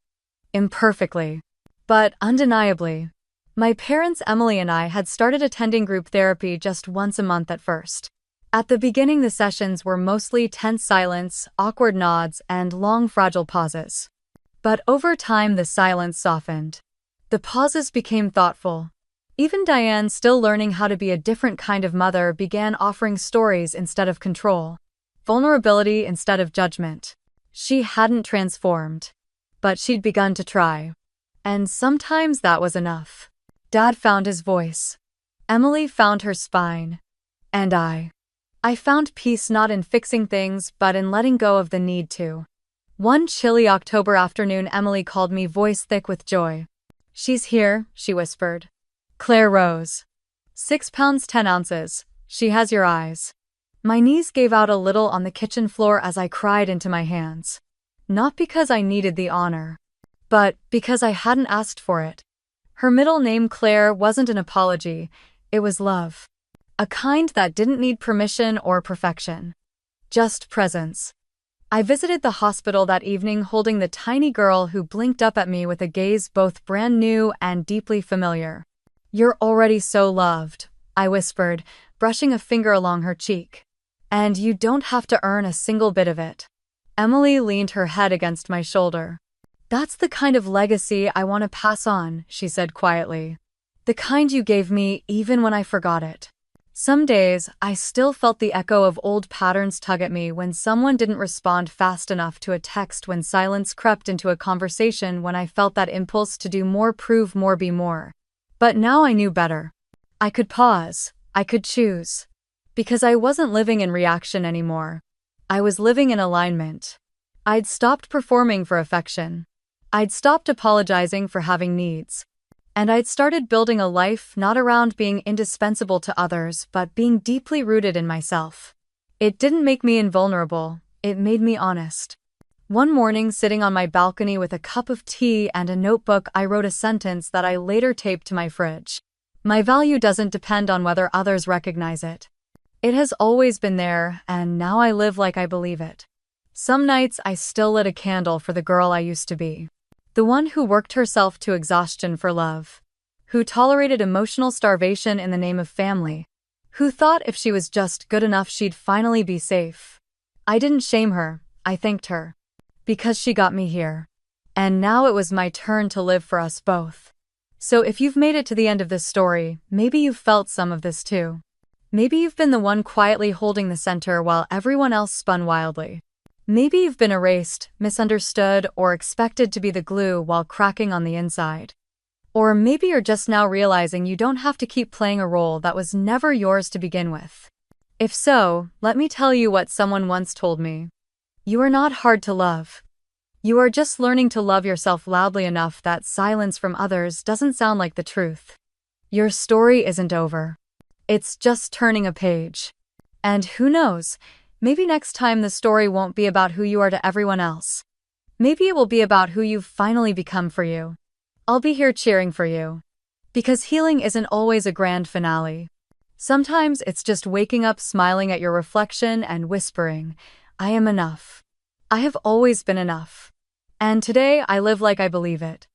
Imperfectly. But undeniably. My parents, Emily and I, had started attending group therapy just once a month at first. At the beginning, the sessions were mostly tense silence, awkward nods, and long, fragile pauses. But over time, the silence softened. The pauses became thoughtful. Even Diane, still learning how to be a different kind of mother, began offering stories instead of control, vulnerability instead of judgment. She hadn't transformed, but she'd begun to try. And sometimes that was enough. Dad found his voice. Emily found her spine. And I found peace not in fixing things, but in letting go of the need to. One chilly October afternoon, Emily called me, voice thick with joy. "She's here," she whispered. Claire rose. 6 pounds 10 ounces. She has your eyes. My knees gave out a little on the kitchen floor as I cried into my hands. Not because I needed the honor, but because I hadn't asked for it. Her middle name, Claire, wasn't an apology, it was love. A kind that didn't need permission or perfection. Just presence. I visited the hospital that evening holding the tiny girl who blinked up at me with a gaze both brand new and deeply familiar. "You're already so loved," I whispered, brushing a finger along her cheek. "And you don't have to earn a single bit of it." Emily leaned her head against my shoulder. "That's the kind of legacy I want to pass on," she said quietly. "The kind you gave me even when I forgot it." Some days, I still felt the echo of old patterns tug at me, when someone didn't respond fast enough to a text, when silence crept into a conversation, when I felt that impulse to do more, prove more, be more. But now I knew better. I could pause. I could choose. Because I wasn't living in reaction anymore. I was living in alignment. I'd stopped performing for affection. I'd stopped apologizing for having needs. And I'd started building a life not around being indispensable to others, but being deeply rooted in myself. It didn't make me invulnerable, it made me honest. One morning, sitting on my balcony with a cup of tea and a notebook, I wrote a sentence that I later taped to my fridge. "My value doesn't depend on whether others recognize it. It has always been there, and now I live like I believe it." Some nights I still lit a candle for the girl I used to be. The one who worked herself to exhaustion for love. Who tolerated emotional starvation in the name of family. Who thought if she was just good enough she'd finally be safe. I didn't shame her, I thanked her. Because she got me here. And now it was my turn to live for us both. So if you've made it to the end of this story, maybe you've felt some of this too. Maybe you've been the one quietly holding the center while everyone else spun wildly. Maybe you've been erased, misunderstood, or expected to be the glue while cracking on the inside. Or maybe you're just now realizing you don't have to keep playing a role that was never yours to begin with. If so, let me tell you what someone once told me. You are not hard to love. You are just learning to love yourself loudly enough that silence from others doesn't sound like the truth. Your story isn't over. It's just turning a page. And who knows? Maybe next time the story won't be about who you are to everyone else. Maybe it will be about who you've finally become for you. I'll be here cheering for you. Because healing isn't always a grand finale. Sometimes it's just waking up, smiling at your reflection, and whispering, "I am enough. I have always been enough. And today I live like I believe it."